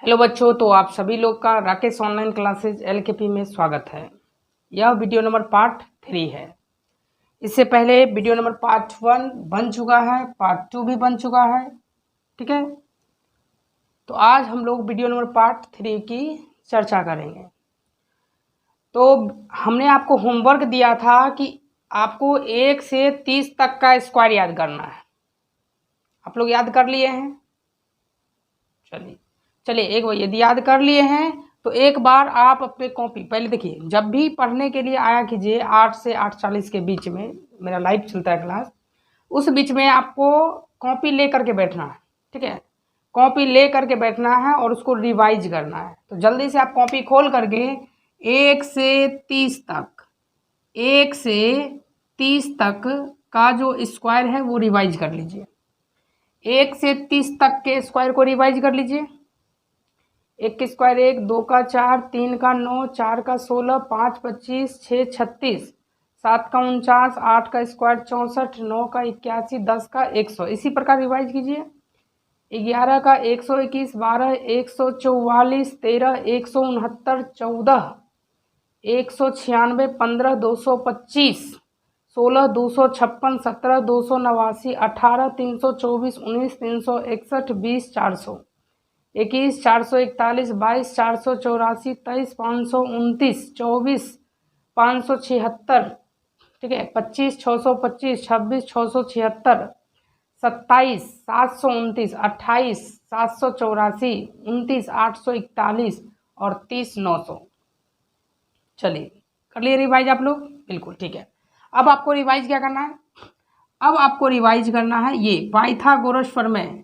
Hello बच्चों, तो आप सभी लोग का राकेश ऑनलाइन क्लासेज एलकेपी में स्वागत है। यह वीडियो नंबर पार्ट 3 है। इससे पहले वीडियो नंबर पार्ट 1 बन चुका है, पार्ट 2 भी बन चुका है। ठीक है, तो आज हम लोग वीडियो नंबर पार्ट 3 की चर्चा करेंगे। तो हमने आपको होमवर्क दिया था कि आपको 1 से 30 तक का स्क्वायर याद करना है। आप लोग याद कर लिए हैं? चलिए एक बार यदि याद कर लिए हैं तो एक बार आप अपने कॉपी पहले देखिए। जब भी पढ़ने के लिए आया कीजिए 8 से 8:40 के बीच में, मेरा लाइव चलता है क्लास, उस बीच में आपको कॉपी ले करके बैठना है। ठीक है, कॉपी ले करके बैठना है और उसको रिवाइज करना है। तो जल्दी से आप कॉपी खोल करके 1 से 30 तक 1 से 30 तक का जो स्क्वायर है वो रिवाइज कर लीजिए। 1 से 30 तक के स्क्वायर को रिवाइज कर लीजिए। 1 के स्क्वायर 1, 2 का 4, 3 का 9, 4 का 16, 5 25, 6 36, 7 का 49, 8 का स्क्वायर 64, 9 का 81, 10 का 100। इसी प्रकार रिवाइज कीजिए। 11 का 121, 12 144, 13 169, 14 196, 15 225, 16 256, 17 289, 18 324, 19 361, 20 400, 21 441, 22 484, 23 529, 24 576, ठीक है, 25 625, 26 676, 27 729, 28 784, 29 841 और 30 900। चलिए कर लिए रिवाइज आप लोग? बिल्कुल ठीक है। अब आपको रिवाइज क्या करना है? अब आपको रिवाइज करना है ये पाइथागोरस प्रमेय,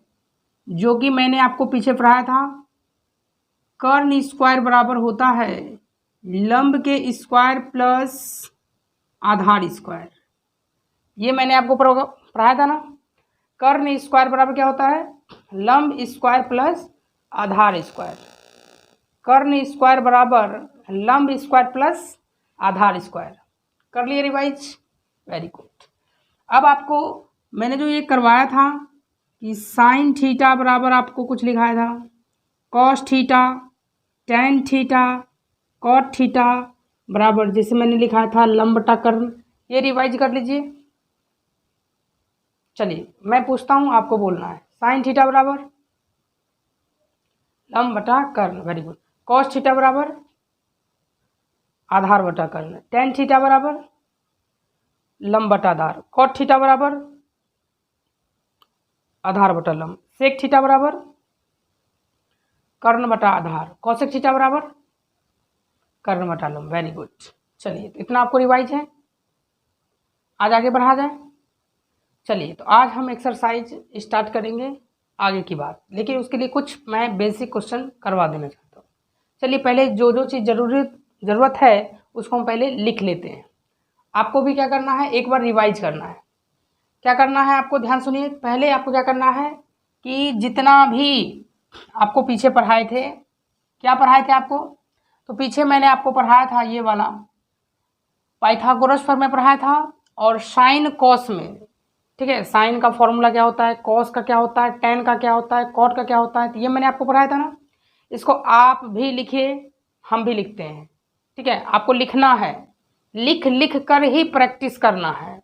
जो कि मैंने आपको पीछे पढ़ाया था। कर्ण स्क्वायर बराबर होता है लंब के स्क्वायर प्लस आधार स्क्वायर। ये मैंने आपको पढ़ाया था ना। कर्ण स्क्वायर बराबर क्या होता है? लंब स्क्वायर प्लस आधार स्क्वायर। कर्ण स्क्वायर बराबर लंब स्क्वायर प्लस आधार स्क्वायर। कर लिए रिवाइज? Very good. अब आपको मैंने जो ये करवाया था कि साइन थीटा बराबर आपको कुछ लिखाया था cos theta, tan theta, cot theta बराबर जैसे मैंने लिखा था लंब बटा कर्ण। ये रिवाइज कर लीजिए। चलिए मैं पूछता हूँ, आपको बोलना है साइन थीटा बराबर लंब बटा कर्ण। Very good. कॉस थीटा बराबर आधार बटा कर्ण। टेन थीटा बराबर लंब बटा आधार। कॉट थीटा बराबर आधार बटा लंब। सेक थीटा बराबर कर्ण बटा आधार। कौशिक थीटा बराबर कर्ण बटा लंब। Very good. चलिए तो इतना आपको रिवाइज है। आज आगे बढ़ा जाए। चलिए तो आज हम एक्सरसाइज स्टार्ट करेंगे आगे की बात, लेकिन उसके लिए कुछ मैं बेसिक क्वेश्चन करवा देना चाहता हूँ। चलिए पहले जो जो चीज़ ज़रूरत है उसको हम पहले लिख लेते हैं। आपको भी क्या करना है, एक बार रिवाइज करना है। क्या करना है आपको, ध्यान सुनिए। पहले आपको क्या करना है कि जितना भी आपको पीछे पढ़ाए थे, क्या पढ़ाए थे आपको, तो पीछे मैंने आपको पढ़ाया था ये वाला पाइथागोरस प्रमेय पढ़ाया था और साइन कॉस में। ठीक है, साइन का फॉर्मूला क्या होता है, कॉस का क्या होता है, टेन का क्या होता है, कॉट का क्या होता है, तो ये मैंने आपको पढ़ाया था ना। इसको आप भी लिखिए, हम भी लिखते हैं। ठीक है, आपको लिखना है, लिख कर ही प्रैक्टिस करना है।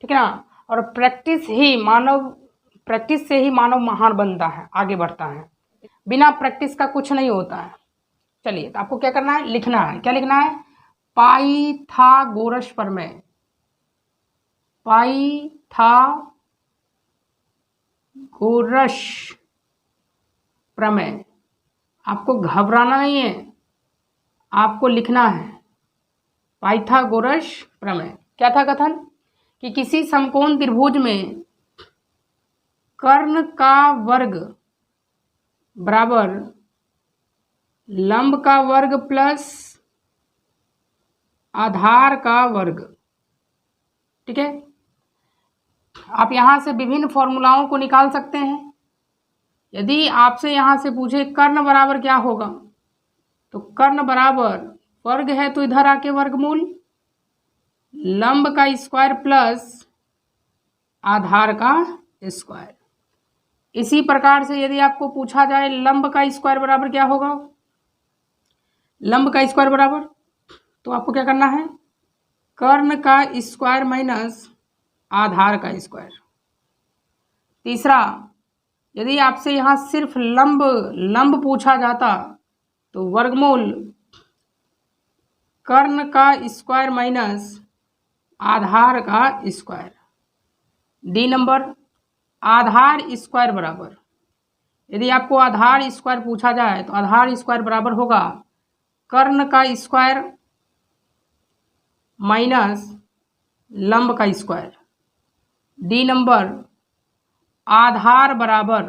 ठीक है ना। और प्रैक्टिस से ही मानव महान बनता है, आगे बढ़ता है। बिना प्रैक्टिस का कुछ नहीं होता है। चलिए तो आपको क्या करना है, लिखना है। क्या लिखना है? पाइथागोरस प्रमेय। पाइथागोरस प्रमेय। आपको घबराना नहीं है, आपको लिखना है। पाइथागोरस प्रमेय क्या था कथन कि किसी समकोण त्रिभुज में कर्ण का वर्ग बराबर लंब का वर्ग प्लस आधार का वर्ग। ठीक है, आप यहां से विभिन्न फॉर्मूलाओं को निकाल सकते हैं। यदि आपसे यहां से पूछे कर्ण बराबर क्या होगा, तो कर्ण बराबर वर्ग है तो इधर आके वर्गमूल लंब का स्क्वायर प्लस आधार का स्क्वायर। इसी प्रकार से यदि आपको पूछा जाए लंब का स्क्वायर बराबर क्या होगा, लंब का स्क्वायर बराबर, तो आपको क्या करना है, कर्ण का स्क्वायर माइनस आधार का स्क्वायर। तीसरा, यदि आपसे यहाँ सिर्फ लंब पूछा जाता तो वर्गमूल कर्ण का स्क्वायर माइनस आधार का स्क्वायर। डी नंबर, आधार स्क्वायर बराबर, यदि आपको आधार स्क्वायर पूछा जाए तो आधार स्क्वायर बराबर होगा कर्ण का स्क्वायर माइनस लंब का स्क्वायर। डी नंबर, आधार बराबर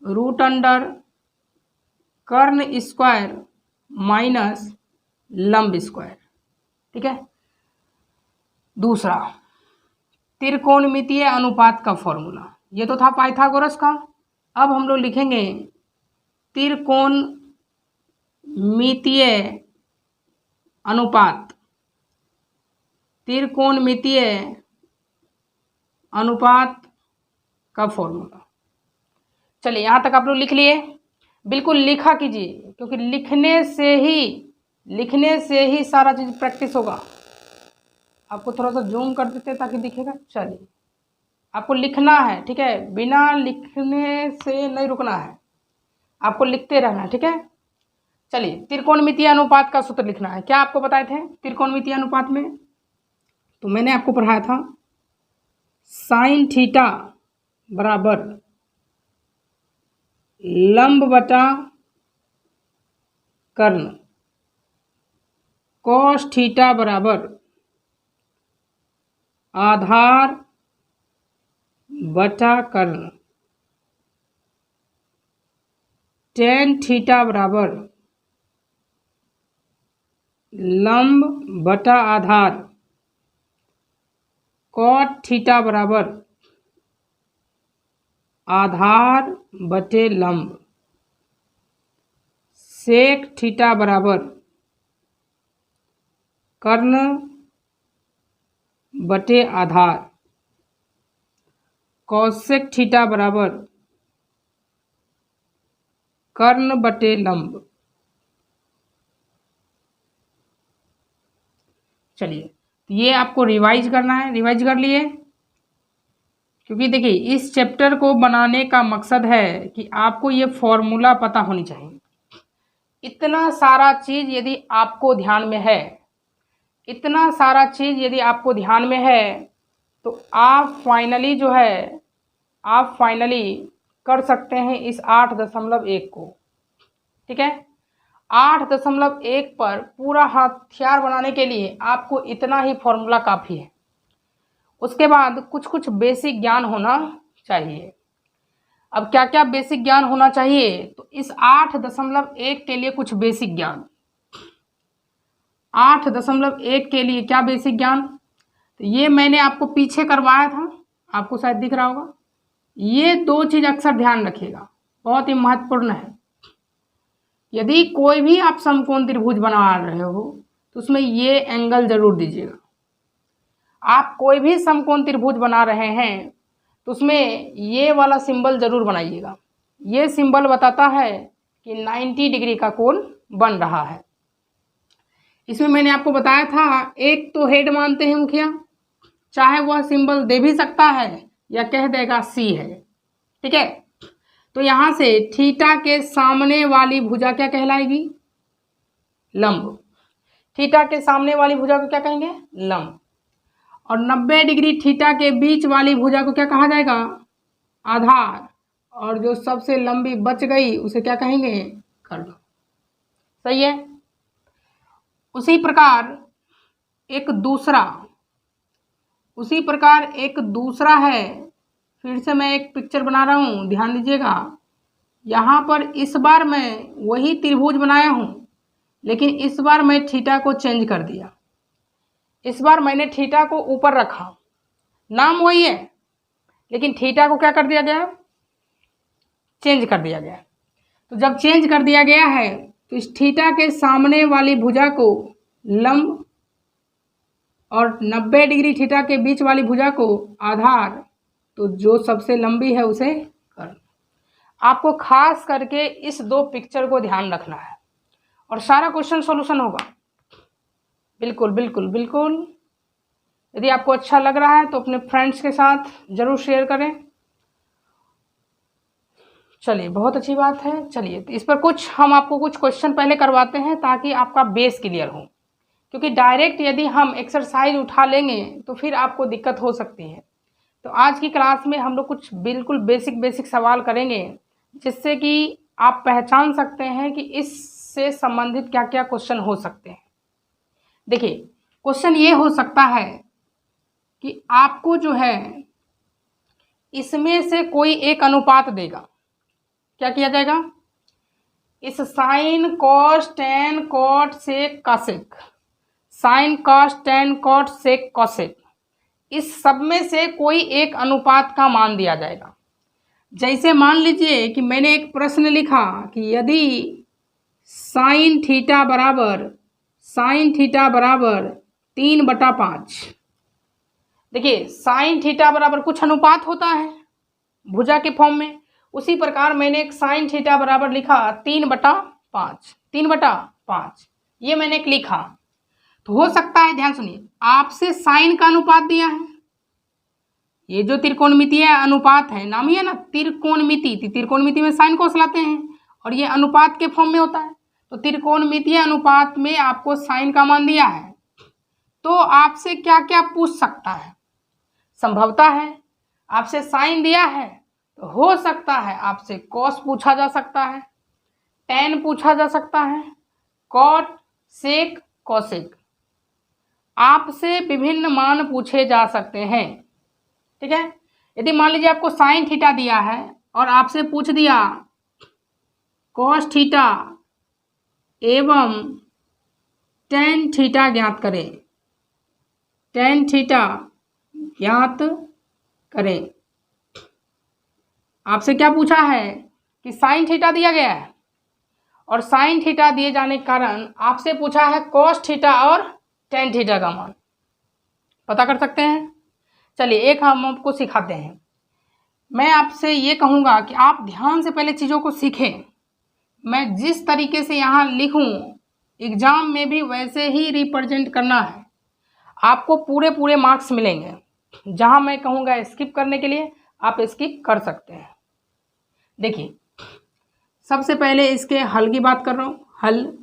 रूट अंडर कर्ण स्क्वायर माइनस लंब स्क्वायर। ठीक है। दूसरा, त्रिकोणमितीय अनुपात का फॉर्मूला, ये तो था पाइथागोरस का। अब हम लोग लिखेंगे त्रिकोणमितीय अनुपात, त्रिकोणमितीय अनुपात का फॉर्मूला। चलिए यहाँ तक आप लोग लिख लिए, बिल्कुल लिखा कीजिए, क्योंकि लिखने से ही सारा चीज़ प्रैक्टिस होगा। आपको थोड़ा सा जूम कर देते हैं ताकि दिखेगा। चलिए, आपको लिखना है, ठीक है, बिना लिखने से नहीं रुकना है, आपको लिखते रहना है। ठीक है। चलिए, त्रिकोणमितीय अनुपात का सूत्र लिखना है। क्या आपको बताए थे त्रिकोणमितीय अनुपात में? तो मैंने आपको पढ़ाया था साइन थीटा बराबर लंब बटा कर्ण, कॉस थीटा बराबर आधार बटा कर्ण, टेन थीटा बराबर लंब बटा आधार, कॉट थीटा बराबर आधार बटे लंब, सेक थीटा बराबर कर्ण बटे आधार, कॉसेक थीटा बराबर कर्ण बटे लंब। चलिए, तो ये आपको रिवाइज करना है। रिवाइज कर लिए, क्योंकि देखिए इस चैप्टर को बनाने का मकसद है कि आपको ये फॉर्मूला पता होनी चाहिए। इतना सारा चीज़ यदि आपको ध्यान में है, इतना सारा चीज़ यदि आपको ध्यान में है, तो आप फाइनली जो है, आप फाइनली कर सकते हैं इस 8.1 को। ठीक है। 8.1 पर पूरा हथियार बनाने के लिए आपको इतना ही फॉर्मूला काफ़ी है। उसके बाद कुछ कुछ बेसिक ज्ञान होना चाहिए। अब क्या क्या बेसिक ज्ञान होना चाहिए? तो इस 8.1 के लिए कुछ बेसिक ज्ञान, 8.1 के लिए क्या बेसिक ज्ञान, तो ये मैंने आपको पीछे करवाया था, आपको शायद दिख रहा होगा। ये दो चीज़ अक्सर ध्यान रखिएगा, बहुत ही महत्वपूर्ण है। यदि कोई भी आप समकोण त्रिभुज बना रहे हो तो उसमें ये एंगल जरूर दीजिएगा। आप कोई भी समकोण त्रिभुज बना रहे हैं तो उसमें ये वाला सिंबल जरूर बनाइएगा। ये सिंबल बताता है कि 90 डिग्री का कोण बन रहा है। इसमें मैंने आपको बताया था, एक तो हेड मानते हैं मुखिया, चाहे वह सिंबल दे भी सकता है या कह देगा सी है। ठीक है। तो यहाँ से थीटा के सामने वाली भुजा क्या कहलाएगी? लंब। थीटा के सामने वाली भुजा को क्या कहेंगे? लंब। और 90 डिग्री थीटा के बीच वाली भुजा को क्या कहा जाएगा? आधार। और जो सबसे लंबी बच गई उसे क्या कहेंगे? कर्ण। सही है। उसी प्रकार एक दूसरा है, फिर से मैं एक पिक्चर बना रहा हूँ, ध्यान दीजिएगा। यहाँ पर इस बार मैं वही त्रिभुज बनाया हूँ, लेकिन इस बार मैं थीटा को चेंज कर दिया। इस बार मैंने थीटा को ऊपर रखा, नाम वही है, लेकिन थीटा को क्या कर दिया गया? चेंज कर दिया गया। तो जब चेंज कर दिया गया है तो इस थीटा के सामने वाली भुजा को लंब और 90 डिग्री थीटा के बीच वाली भुजा को आधार, तो जो सबसे लंबी है उसे कर्ण। आपको खास करके इस 2 पिक्चर को ध्यान रखना है और सारा क्वेश्चन सॉल्यूशन होगा। बिल्कुल बिल्कुल बिल्कुल। यदि आपको अच्छा लग रहा है तो अपने फ्रेंड्स के साथ ज़रूर शेयर करें। चलिए, बहुत अच्छी बात है। चलिए, तो इस पर हम आपको कुछ क्वेश्चन पहले करवाते हैं ताकि आपका बेस क्लियर हो, क्योंकि डायरेक्ट यदि हम एक्सरसाइज उठा लेंगे तो फिर आपको दिक्कत हो सकती है। तो आज की क्लास में हम लोग कुछ बिल्कुल बेसिक सवाल करेंगे, जिससे कि आप पहचान सकते हैं कि इससे संबंधित क्या क्या क्वेश्चन हो सकते हैं। देखिए, क्वेश्चन ये हो सकता है कि आपको जो है इसमें से कोई एक अनुपात देगा। क्या किया जाएगा? इस sine cos tan cot sec cosec, sine cos tan cot sec cosec, इस सब में से कोई एक अनुपात का मान दिया जाएगा। जैसे मान लीजिए कि मैंने एक प्रश्न लिखा कि यदि साइन थीटा बराबर 3/5। देखिए, साइन थीटा बराबर कुछ अनुपात होता है भुजा के फॉर्म में। उसी प्रकार मैंने एक साइन थीटा बराबर लिखा 3/5, ये मैंने एक लिखा। तो हो सकता है, ध्यान सुनिए, आपसे साइन का अनुपात दिया है। ये जो त्रिकोणमितीय अनुपात है, नाम ही है ना त्रिकोणमिति, त्रिकोणमिति में साइन कोस लाते हैं और ये अनुपात के फॉर्म में होता है। तो त्रिकोणमितीय अनुपात में आपको साइन का मान दिया है, तो आपसे क्या क्या पूछ सकता है? संभवता है आपसे साइन दिया है तो हो सकता है आपसे कॉस पूछा जा सकता है, टेन पूछा जा सकता है, कॉट सेक कॉसेक, आपसे विभिन्न मान पूछे जा सकते हैं। ठीक है। यदि मान लीजिए आपको साइन थीटा दिया है और आपसे पूछ दिया कॉस थीटा एवं टेन थीटा ज्ञात करें, टेन थीटा ज्ञात करें। आपसे क्या पूछा है कि साइन थीटा दिया गया है और साइन थीटा दिए जाने के कारण आपसे पूछा है कॉस थीटा और टेन थीटा का मान पता कर सकते हैं। चलिए, एक हम आपको सिखाते हैं। मैं आपसे ये कहूँगा कि आप ध्यान से पहले चीज़ों को सीखें। मैं जिस तरीके से यहाँ लिखूँ, एग्जाम में भी वैसे ही रिप्रेजेंट करना है। आपको पूरे मार्क्स मिलेंगे। जहाँ मैं कहूँगा स्किप करने के लिए, आप स्किप कर सकते हैं। देखिए, सबसे पहले इसके हल की बात कर रहा हूँ। हल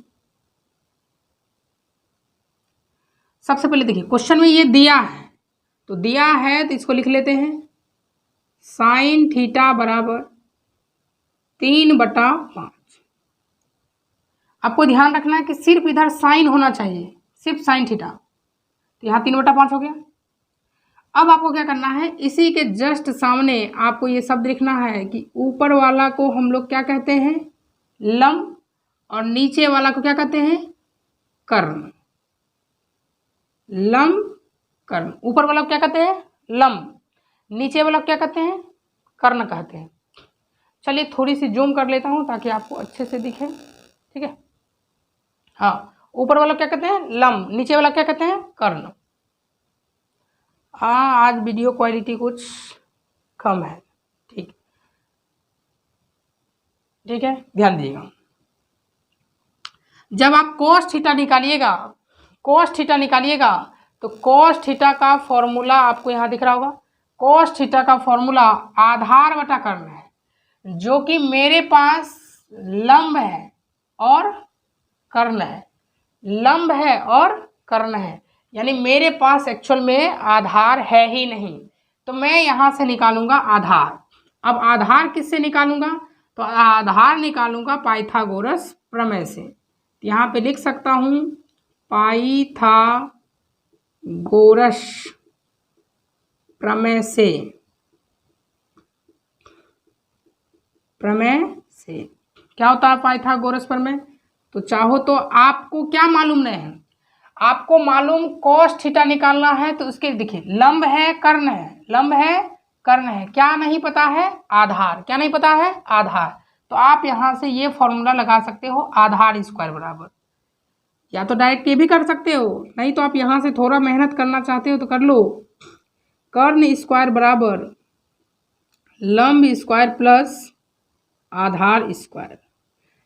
सबसे पहले देखिए, क्वेश्चन में ये दिया है, तो दिया है तो इसको लिख लेते हैं। साइन थीटा बराबर 3/5। आपको ध्यान रखना है कि सिर्फ इधर साइन होना चाहिए, सिर्फ साइन थीटा। तो यहाँ 3/5 हो गया। अब आपको क्या करना है, इसी के जस्ट सामने आपको ये शब्द लिखना है कि ऊपर वाला को हम लोग क्या कहते हैं? लंब, और नीचे वाला को क्या कहते हैं? कर्ण। लंब कर्ण। ऊपर वाला को क्या कहते हैं? लंब। नीचे वाला को क्या कहते हैं? कर्ण कहते हैं। चलिए, थोड़ी सी जूम कर लेता हूँ ताकि आपको अच्छे से दिखे। ठीक है। हाँ, ऊपर वाला क्या कहते हैं? लंब। नीचे वाला क्या कहते हैं? कर्ण। हाँ, आज वीडियो क्वालिटी कुछ कम है। ठीक है, ध्यान दीजिएगा। जब आप cos थीटा निकालिएगा तो cos थीटा का फॉर्मूला आपको यहाँ दिख रहा होगा। cos थीटा का फॉर्मूला आधार बटा कर्ण है, जो कि मेरे पास लंब है और कर्ण है। लंब है और कर्ण है, यानी मेरे पास एक्चुअल में आधार है ही नहीं। तो मैं यहाँ से निकालूंगा आधार। अब आधार किससे निकालूंगा? तो आधार निकालूंगा पाइथागोरस प्रमेय से। यहाँ पे लिख सकता हूँ पाइथागोरस प्रमेय से। क्या होता है पाइथागोरस प्रमेय? तो चाहो तो आपको क्या मालूम नहीं है, आपको मालूम cos थीटा निकालना है, तो उसके देखिए लंब है कर्ण है, लंब है कर्ण है, क्या नहीं पता है? आधार। क्या नहीं पता है? आधार। तो आप यहाँ से ये फॉर्मूला लगा सकते हो, आधार स्क्वायर बराबर, या तो डायरेक्ट ये भी कर सकते हो, नहीं तो आप यहाँ से थोड़ा मेहनत करना चाहते हो तो कर लो। कर्ण स्क्वायर बराबर लंब स्क्वायर प्लस आधार स्क्वायर।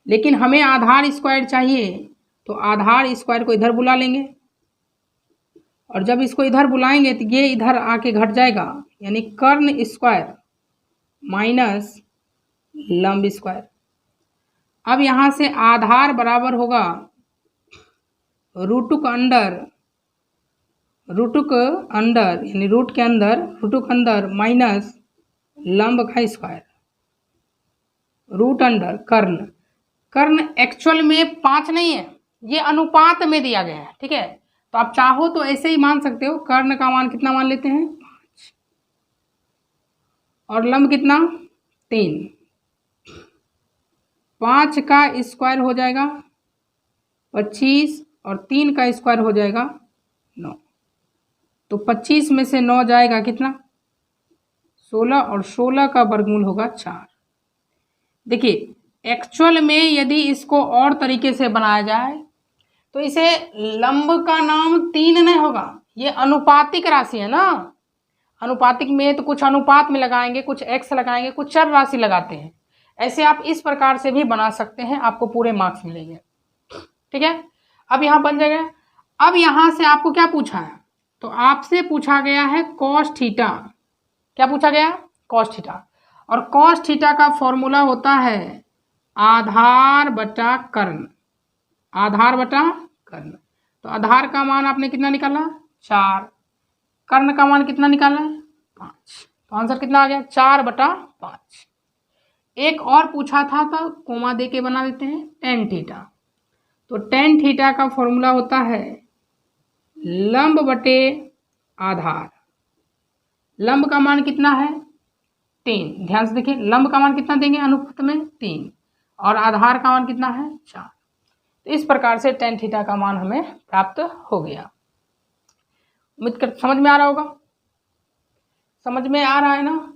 लेकिन हमें आधार स्क्वायर चाहिए तो आधार स्क्वायर को इधर बुला लेंगे, और जब इसको इधर बुलाएंगे तो ये इधर आके घट जाएगा, यानी कर्ण स्क्वायर माइनस लंब स्क्वायर। अब यहाँ से आधार बराबर होगा रूटुक अंडर यानी रूट के अंदर माइनस लंब का स्क्वायर, रूट अंडर कर्ण एक्चुअल में 5 नहीं है, ये अनुपात में दिया गया है। ठीक है, तो आप चाहो तो ऐसे ही मान सकते हो, कर्ण का मान कितना मान लेते हैं 5 और लंब कितना 3। 5 का स्क्वायर हो जाएगा 25 और 3 का स्क्वायर हो जाएगा 9। तो 25 में से 9 जाएगा कितना 16, और 16 का वर्गमूल होगा 4। देखिए एक्चुअल में यदि इसको और तरीके से बनाया जाए तो इसे लंब का नाम 3 नहीं होगा, ये अनुपातिक राशि है ना। अनुपातिक में तो कुछ अनुपात में लगाएंगे, कुछ x लगाएंगे, कुछ चर राशि लगाते हैं। ऐसे आप इस प्रकार से भी बना सकते हैं, आपको पूरे मार्क्स मिलेंगे। ठीक है, अब यहाँ बन जाएगा। अब यहाँ से आपको क्या पूछा है, तो आपसे पूछा गया है कॉस थीटा। क्या पूछा गया कॉस थीटा, और कॉस थीटा का फॉर्मूला होता है आधार बटा कर्ण, आधार बटा कर्ण। तो आधार का मान आपने कितना निकाला 4, कर्ण का मान कितना निकाला 5, तो आंसर कितना आ गया 4/5। एक और पूछा था तो कोमा दे के बना देते हैं टेन थीटा। तो टेन थीटा का फॉर्मूला होता है लंब बटे आधार। लंब का मान कितना है 3, ध्यान से देखिए लंब का मान कितना देंगे अनुपात में 3, और आधार का मान कितना है 4। तो इस प्रकार से टेन थीटा का मान हमें प्राप्त हो गया। उम्मीद कर समझ में आ रहा होगा, समझ में आ रहा है ना।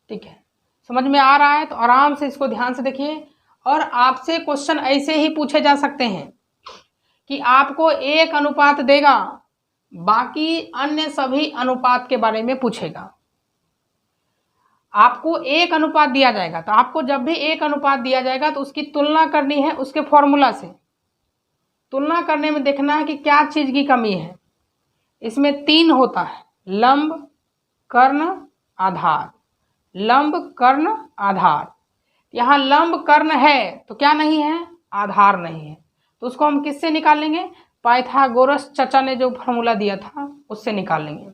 ठीक है, समझ में आ रहा है तो आराम से इसको ध्यान से देखिए। और आपसे क्वेश्चन ऐसे ही पूछे जा सकते हैं कि आपको एक अनुपात देगा, बाकी अन्य सभी अनुपात के बारे में पूछेगा। आपको एक अनुपात दिया जाएगा, तो आपको जब भी एक अनुपात दिया जाएगा तो उसकी तुलना करनी है उसके फॉर्मूला से। तुलना करने में देखना है कि क्या चीज़ की कमी है। इसमें 3 होता है, लंब कर्ण आधार, लंब कर्ण आधार। यहाँ लंब कर्ण है तो क्या नहीं है आधार नहीं है, तो उसको हम किससे निकालेंगे, पाइथागोरस चाचा ने जो फॉर्मूला दिया था उससे निकाल लेंगे।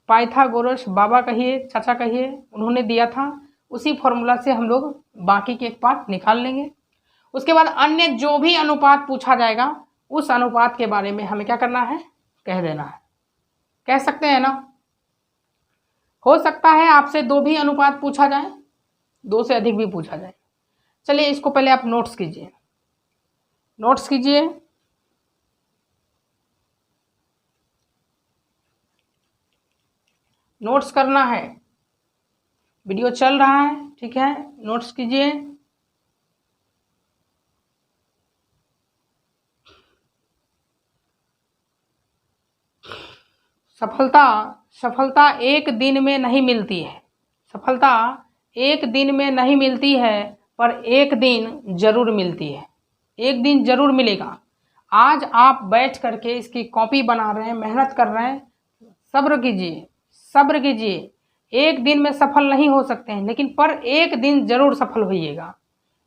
पाइथागोरस बाबा कहिए चाचा कहिए, उन्होंने दिया था, उसी फॉर्मूला से हम लोग बाकी के एक पार्ट निकाल लेंगे। उसके बाद अन्य जो भी अनुपात पूछा जाएगा उस अनुपात के बारे में हमें क्या करना है कह देना है। कह सकते हैं ना। हो सकता है आपसे 2 भी अनुपात पूछा जाए, 2 से अधिक भी पूछा जाए। चलिए इसको पहले आप नोट्स कीजिए, नोट्स कीजिए। नोट्स करना है, वीडियो चल रहा है, ठीक है, नोट्स कीजिए। सफलता एक दिन में नहीं मिलती है, सफलता एक दिन में नहीं मिलती है, पर एक दिन जरूर मिलती है, एक दिन जरूर मिलेगा। आज आप बैठ करके इसकी कॉपी बना रहे हैं, मेहनत कर रहे हैं, सब्र कीजिए, सब्र कीजिए। एक दिन में सफल नहीं हो सकते हैं, लेकिन पर एक दिन जरूर सफल होइएगा।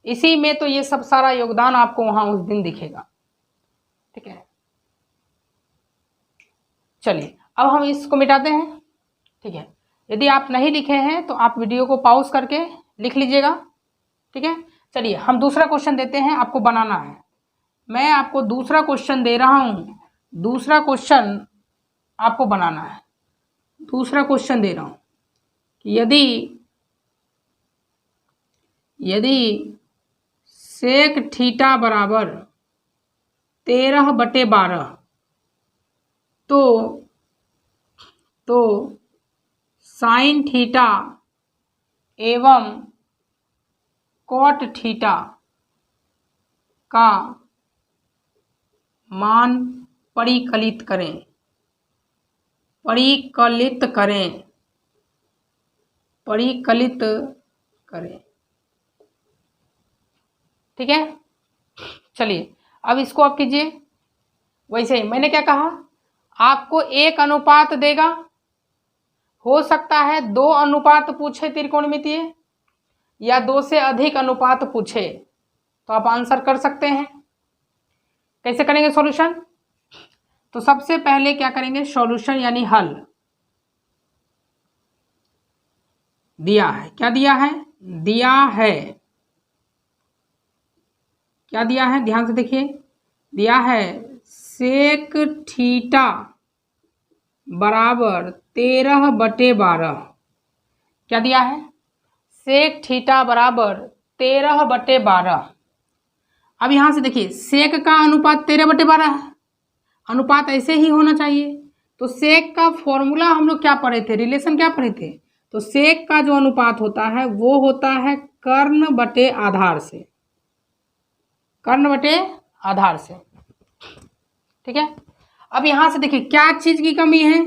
इसी में तो ये सब सारा योगदान आपको वहाँ उस दिन दिखेगा। ठीक है, चलिए अब हम इसको मिटाते हैं। ठीक है, यदि आप नहीं लिखे हैं तो आप वीडियो को पॉज करके लिख लीजिएगा। ठीक है, चलिए हम दूसरा क्वेश्चन देते हैं, आपको बनाना है। मैं आपको दूसरा क्वेश्चन दे रहा हूँ, दूसरा क्वेश्चन आपको बनाना है। दूसरा क्वेश्चन दे रहा हूँ कि यदि सेक थीटा बराबर 13/12 तो साइन थीटा एवं कॉट थीटा का मान परिकलित करें, परिकलित करें। ठीक है, चलिए अब इसको आप कीजिए। वैसे ही मैंने क्या कहा, आपको एक अनुपात देगा, हो सकता है 2 अनुपात पूछे त्रिकोणमितीय या 2 से अधिक अनुपात पूछे, तो आप आंसर कर सकते हैं। कैसे करेंगे सॉल्यूशन? तो सबसे पहले क्या करेंगे, सॉल्यूशन यानी हल। दिया है, क्या दिया है? दिया है, क्या दिया है, ध्यान से देखिए। दिया है सेक थीटा बराबर 13/12। क्या दिया है? सेक थीटा बराबर 13/12। अब यहां से देखिए, सेक का अनुपात 13/12 है, अनुपात ऐसे ही होना चाहिए। तो सेक का फॉर्मूला हम लोग क्या पढ़े थे, रिलेशन क्या पढ़े थे? तो सेक का जो अनुपात होता है वो होता है कर्ण बटे आधार से, कर्ण बटे आधार से। ठीक है, अब यहां से देखिए क्या चीज की कमी है,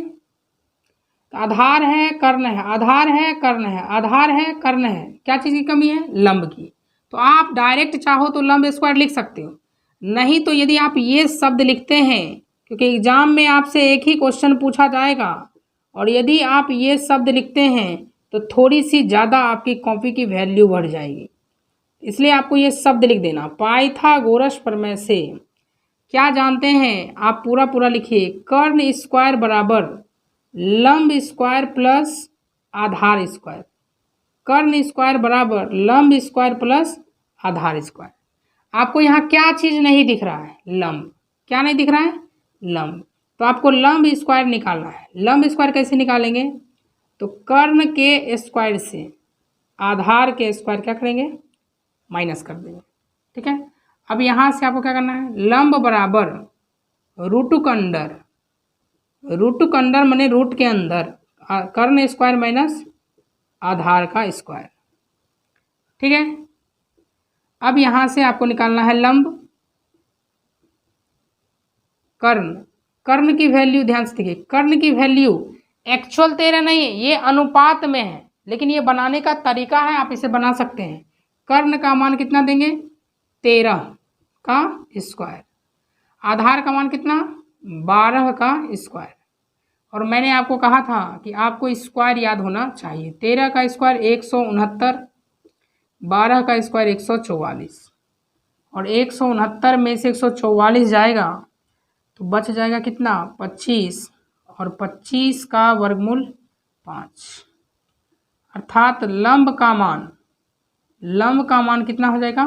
आधार है कर्ण है, आधार है कर्ण है, आधार है कर्ण है, क्या चीज की कमी है? लंब की। तो आप डायरेक्ट चाहो तो लंब स्क्वायर लिख सकते हो, नहीं तो यदि आप ये शब्द लिखते हैं, क्योंकि एग्जाम में आपसे एक ही क्वेश्चन पूछा जाएगा, और यदि आप ये शब्द लिखते हैं तो थोड़ी सी ज़्यादा आपकी कॉपी की वैल्यू बढ़ जाएगी, इसलिए आपको ये शब्द लिख देना। पाइथागोरस प्रमेय से क्या जानते हैं आप, पूरा पूरा लिखिए। कर्ण स्क्वायर बराबर लंब स्क्वायर प्लस आधार स्क्वायर, कर्ण स्क्वायर बराबर लंब स्क्वायर प्लस आधार स्क्वायर। आपको यहाँ क्या चीज़ नहीं दिख रहा है? लंब। क्या नहीं दिख रहा है? लंब। तो आपको लंब स्क्वायर निकालना है। लंब स्क्वायर कैसे निकालेंगे? तो कर्ण के स्क्वायर से आधार के स्क्वायर क्या करेंगे? माइनस कर देंगे। ठीक है, अब यहाँ से आपको क्या करना है? लंब बराबर रूट अंडर, रूट अंडर माने रूट के अंदर, कर्ण स्क्वायर माइनस आधार का स्क्वायर। ठीक है, अब यहाँ से आपको निकालना है लंब, कर्ण, कर्ण की वैल्यू ध्यान से देखिए, कर्ण की वैल्यू एक्चुअल 13 नहीं है, ये अनुपात में है, लेकिन ये बनाने का तरीका है, आप इसे बना सकते हैं। कर्ण का मान कितना देंगे? 13 का स्क्वायर। आधार का मान कितना? 12 का स्क्वायर। और मैंने आपको कहा था कि आपको स्क्वायर याद होना चाहिए। 13 का स्क्वायर 169, 12 का स्क्वायर 144, और 169 में से 144 जाएगा तो बच जाएगा कितना? 25, और 25 का वर्गमूल 5, अर्थात लंब का मान, लंब का मान कितना हो जाएगा?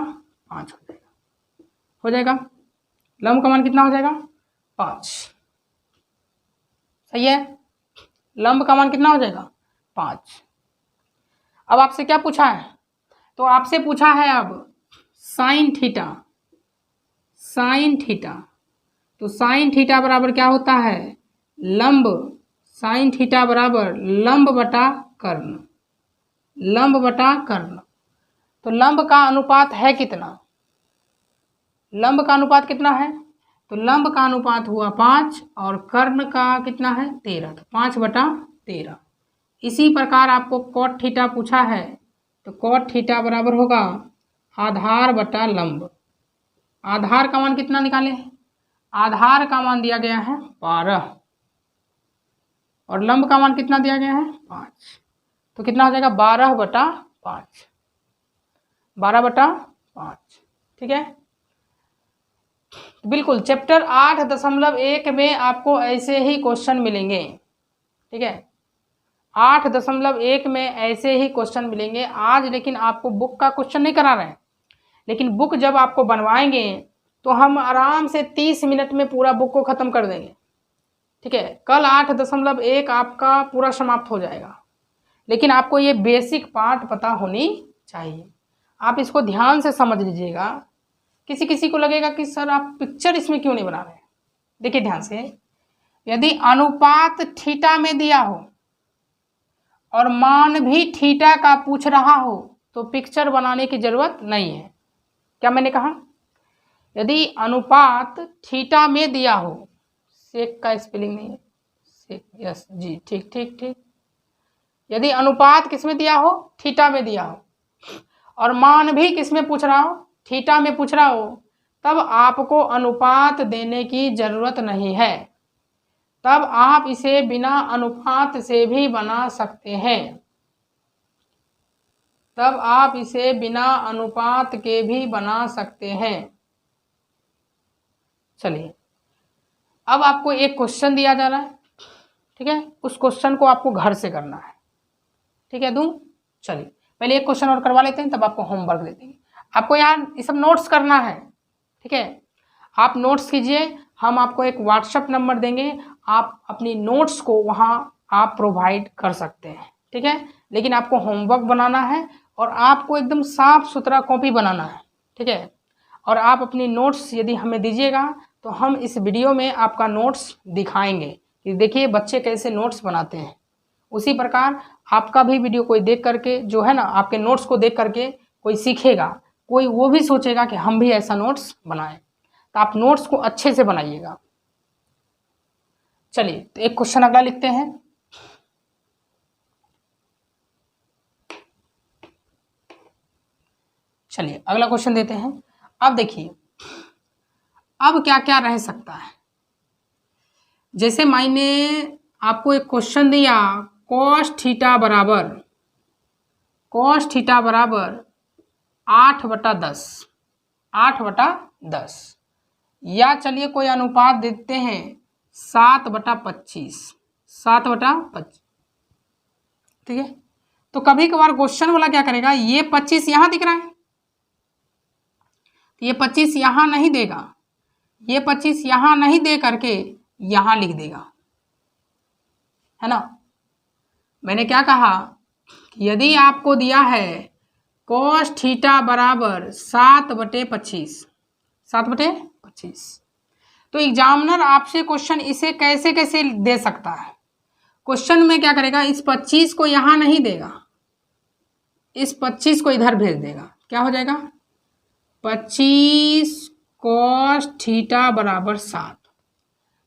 5 हो जाएगा, हो जाएगा। लंब का मान कितना हो जाएगा? 5। सही है, लंब का मान कितना हो जाएगा? 5। अब आपसे क्या पूछा है? तो आपसे पूछा है अब साइन थीटा, साइन थीटा। तो साइन थीटा बराबर क्या होता है? लंब, साइन थीटा बराबर लंब बटा कर्ण, लंब बटा कर्ण। तो लंब का अनुपात है कितना? लंब का अनुपात कितना है? तो लंब का अनुपात हुआ 5, और कर्ण का कितना है? 13, तो 5/13। इसी प्रकार आपको कॉट थीटा पूछा है, तो कॉट थीटा बराबर होगा आधार बटा लंब। आधार का मान कितना निकाले? आधार का मान दिया गया है 12, और लंब का मान कितना दिया गया है? 5। तो कितना हो जाएगा? 12/5, 12/5। ठीक है, बिल्कुल चैप्टर 8.1 में आपको ऐसे ही क्वेश्चन मिलेंगे। ठीक है, 8.1 में ऐसे ही क्वेश्चन मिलेंगे आज, लेकिन आपको बुक का क्वेश्चन नहीं करा रहे हैं, लेकिन बुक जब आपको बनवाएंगे तो हम आराम से 30 मिनट में पूरा बुक को ख़त्म कर देंगे। ठीक है, कल 8.1 आपका पूरा समाप्त हो जाएगा, लेकिन आपको ये बेसिक पार्ट पता होनी चाहिए। आप इसको ध्यान से समझ लीजिएगा। किसी किसी को लगेगा कि सर आप पिक्चर इसमें क्यों नहीं बना रहे हैं। देखिए ध्यान से, यदि अनुपात थीटा में दिया हो और मान भी थीटा का पूछ रहा हो तो पिक्चर बनाने की जरूरत नहीं है। क्या मैंने कहा? यदि अनुपात थीटा में दिया हो, सेक का स्पेलिंग नहीं है, सेक, यस जी, ठीक ठीक ठीक। यदि अनुपात किस में दिया हो? थीटा में दिया हो, और मान भी किस में पूछ रहा हो? थीटा में पूछ रहा हो, तब आपको अनुपात देने की जरूरत नहीं है, तब आप इसे बिना अनुपात से भी बना सकते हैं, तब आप इसे बिना अनुपात के भी बना सकते हैं। चलिए, अब आपको एक क्वेश्चन दिया जा रहा है, ठीक है, उस क्वेश्चन को आपको घर से करना है, ठीक है, दूं? चलिए पहले एक क्वेश्चन और करवा लेते हैं, तब आपको होमवर्क दे देंगे। आपको यार ये सब नोट्स करना है, ठीक है, आप नोट्स कीजिए, हम आपको एक व्हाट्सएप नंबर देंगे, आप अपनी नोट्स को वहाँ आप प्रोवाइड कर सकते हैं, ठीक है, लेकिन आपको होमवर्क बनाना है और आपको एकदम साफ सुथरा कॉपी बनाना है, ठीक है, और आप अपनी नोट्स यदि हमें दीजिएगा तो हम इस वीडियो में आपका नोट्स दिखाएंगे कि देखिए बच्चे कैसे नोट्स बनाते हैं। उसी प्रकार आपका भी वीडियो कोई देख करके जो है ना, आपके नोट्स को देख करके कोई सीखेगा, कोई वो भी सोचेगा कि हम भी ऐसा नोट्स बनाएं, तो आप नोट्स को अच्छे से बनाइएगा। चलिए तो एक क्वेश्चन अगला लिखते हैं। चलिए अगला क्वेश्चन देते हैं। अब देखिए, अब क्या क्या रह सकता है। जैसे मैंने आपको एक क्वेश्चन दिया, cos थीटा बराबर 8/10, 8/10, या चलिए कोई अनुपात देते हैं 7/25, 7/25, ठीक है। तो कभी कभार क्वेश्चन वाला क्या करेगा, ये 25 यहाँ दिख रहा है, ये 25 यहाँ नहीं देगा, ये 25 यहाँ नहीं दे करके यहाँ लिख देगा, है ना। मैंने क्या कहा कि यदि आपको दिया है cos थीटा बराबर 7/25, 7/25, तो एग्जामिनर आपसे क्वेश्चन इसे कैसे कैसे दे सकता है। क्वेश्चन में क्या करेगा, इस 25 को यहाँ नहीं देगा, इस 25 को इधर भेज देगा, क्या हो जाएगा 25 cos थीटा बराबर 7।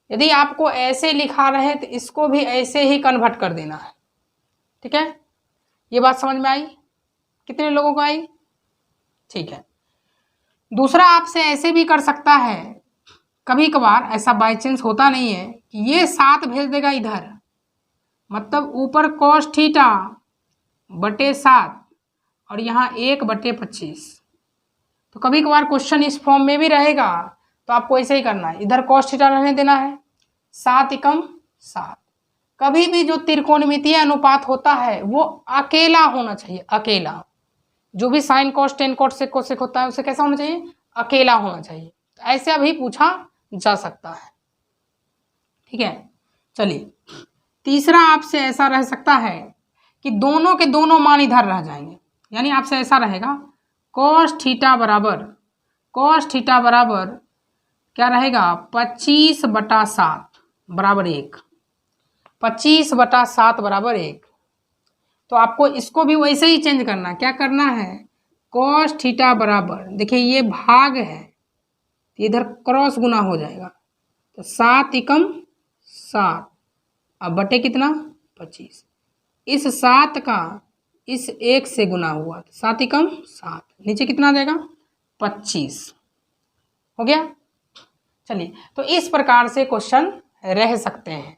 यदि आपको ऐसे लिखा रहे तो इसको भी ऐसे ही कन्वर्ट कर देना है, ठीक है। ये बात समझ में आई? कितने लोगों को आई? ठीक है। दूसरा आपसे ऐसे भी कर सकता है, कभी कभार ऐसा बाई चांस होता नहीं है कि ये 7 भेज देगा इधर, मतलब ऊपर cos थीटा बटे 7 और यहाँ 1/25। तो कभी कभार क्वेश्चन इस फॉर्म में भी रहेगा, तो आपको ऐसे ही करना है, इधर cos थीटा रहने देना है, 7 एकम 7। कभी भी जो त्रिकोणमितीय अनुपात होता है वो अकेला होना चाहिए, अकेला। जो भी sine cos tan cos sec cosec होता है उसे कैसा होना चाहिए, अकेला होना चाहिए। तो ऐसे भी पूछा जा सकता है, ठीक है। चलिए तीसरा आपसे ऐसा रह सकता है कि दोनों के दोनों मान इधर रह जाएंगे, यानी आपसे ऐसा रहेगा cos थीटा बराबर क्या रहेगा 25/7 बराबर 1, 25/7 बराबर 1। तो आपको इसको भी वैसे ही चेंज करना, क्या करना है, cos थीटा बराबर, देखिए ये भाग है तो इधर क्रॉस गुना हो जाएगा, तो 7 एकम 7, अब बटे कितना 25, इस 7 का इस 1 से गुना हुआ, 7 एकम 7, नीचे कितना आ जाएगा 25, हो गया। चलिए तो इस प्रकार से क्वेश्चन रह सकते हैं,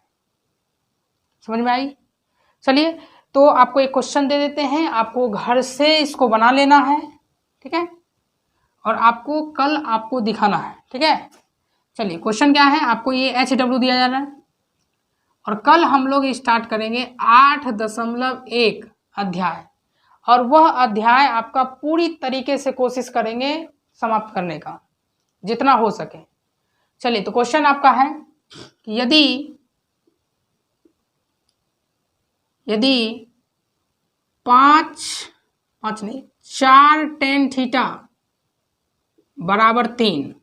समझ में आई? चलिए तो आपको एक क्वेश्चन दे देते हैं, आपको घर से इसको बना लेना है, ठीक है, और आपको कल आपको दिखाना है, ठीक है। चलिए क्वेश्चन क्या है, आपको ये HW दिया जा रहा है और कल हम लोग स्टार्ट करेंगे 8.1 अध्याय, और वह अध्याय आपका पूरी तरीके से कोशिश करेंगे समाप्त करने का जितना हो सके। चलिए तो क्वेश्चन आपका है कि यदि 4 tan थीटा बराबर 3,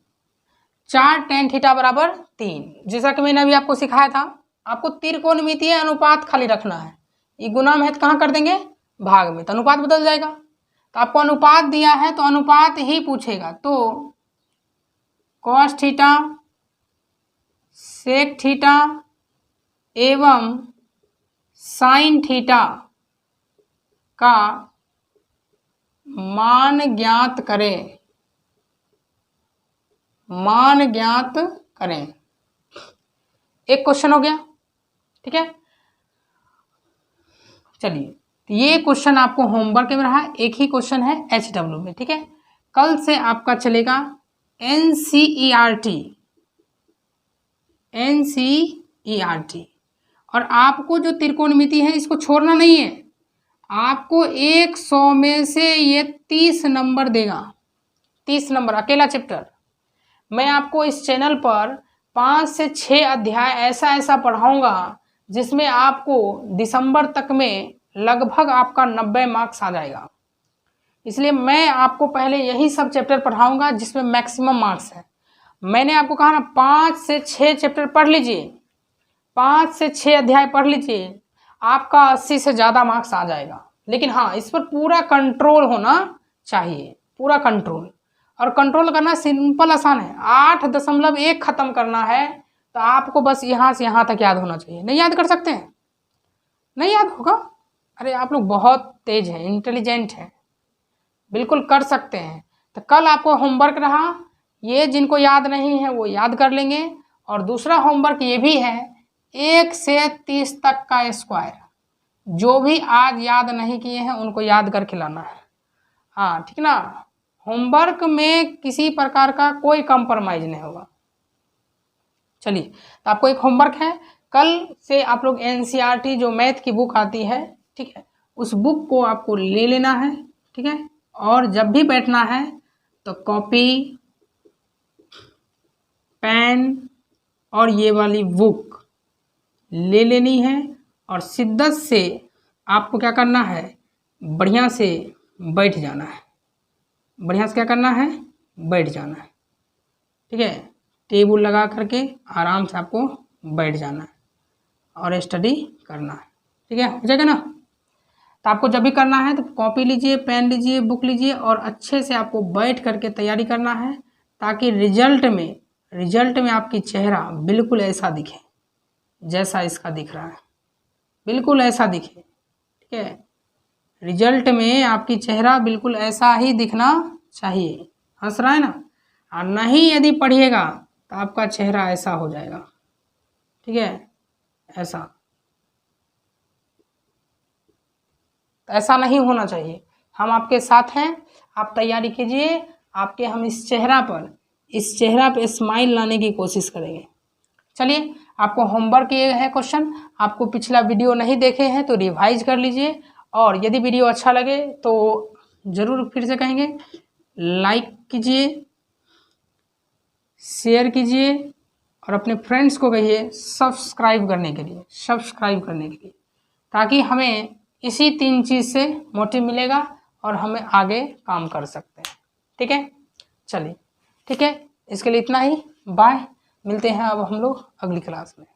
4 tan थीटा बराबर 3, जैसा कि मैंने अभी आपको सिखाया था, आपको त्रिकोणमितीय अनुपात खाली रखना है, ये गुना में है तो कहाँ कर देंगे, भाग में, तो अनुपात बदल जाएगा। तो आपको अनुपात दिया है तो अनुपात ही पूछेगा, तो cos थीटा सेक थीटा एवं साइन थीटा का मान ज्ञात करें, मान ज्ञात करें। एक क्वेश्चन हो गया, ठीक है। चलिए, तो ये क्वेश्चन आपको होमवर्क में रहा, एक ही क्वेश्चन है HW में, ठीक है। कल से आपका चलेगा NCERT और आपको जो त्रिकोणमिति है इसको छोड़ना नहीं है। आपको 100 में से ये 30 नंबर देगा, 30 नंबर अकेला चैप्टर। मैं आपको इस चैनल पर 5 से 6 अध्याय ऐसा पढ़ाऊंगा जिसमें आपको दिसंबर तक में लगभग आपका 90 मार्क्स आ जाएगा। इसलिए मैं आपको पहले यही सब चैप्टर पढ़ाऊंगा जिसमें मैक्सिमम मार्क्स है। मैंने आपको कहा ना 5 से 6 चैप्टर पढ़ लीजिए, 5 से 6 अध्याय पढ़ लीजिए, आपका 80 से ज़्यादा मार्क्स आ जाएगा। लेकिन हाँ, इस पर पूरा कंट्रोल होना चाहिए, पूरा कंट्रोल। और कंट्रोल करना सिंपल आसान है, 8.1 ख़त्म करना है तो आपको बस यहाँ से यहाँ तक याद होना चाहिए। नहीं याद कर सकते हैं? नहीं याद होगा? अरे आप लोग बहुत तेज हैं, इंटेलिजेंट हैं, बिल्कुल कर सकते हैं। तो कल आपको होमवर्क रहा, ये जिनको याद नहीं है वो याद कर लेंगे। और दूसरा होमवर्क ये भी है 1 से 30 तक का स्क्वायर, जो भी आज याद नहीं किए हैं उनको याद करके लाना है। हाँ ठीक ना, होमवर्क में किसी प्रकार का कोई कंप्रोमाइज़ नहीं होगा। चलिए, तो आपको एक होमवर्क है, कल से आप लोग NCERT जो मैथ की बुक आती है, ठीक है, उस बुक को आपको ले लेना है, ठीक है। और जब भी बैठना है तो कॉपी, पेन और ये वाली बुक ले लेनी है और शिद्दत से आपको क्या करना है, बढ़िया से बैठ जाना है। बढ़िया से क्या करना है, बैठ जाना है, ठीक है। टेबल लगा करके आराम से आपको बैठ जाना है और स्टडी करना है, ठीक है। हो जाएगा ना? तो आपको जब भी करना है तो कॉपी लीजिए, पेन लीजिए, बुक लीजिए और अच्छे से आपको बैठ करके तैयारी करना है, ताकि रिजल्ट में आपकी चेहरा बिल्कुल ऐसा दिखे जैसा इसका दिख रहा है, बिल्कुल ऐसा दिखे, ठीक है। रिजल्ट में आपकी चेहरा बिल्कुल ऐसा ही दिखना चाहिए। हंस रहा है ना? और नहीं यदि पढ़िएगा तो आपका चेहरा ऐसा हो जाएगा, ठीक है, ऐसा। ऐसा नहीं होना चाहिए। हम आपके साथ हैं, आप तैयारी कीजिए। आपके हम इस चेहरा पे स्माइल लाने की कोशिश करेंगे। चलिए, आपको होमवर्क ये है क्वेश्चन, आपको पिछला वीडियो नहीं देखे हैं तो रिवाइज कर लीजिए। और यदि वीडियो अच्छा लगे तो ज़रूर फिर से कहेंगे लाइक कीजिए, शेयर कीजिए और अपने फ्रेंड्स को कहिए सब्सक्राइब करने के लिए, ताकि हमें इसी 3 चीज़ से मोटिव मिलेगा और हमें आगे काम कर सकते हैं, ठीक है। चलिए, ठीक है, इसके लिए इतना ही। बाय, मिलते हैं अब हम लोग अगली क्लास में।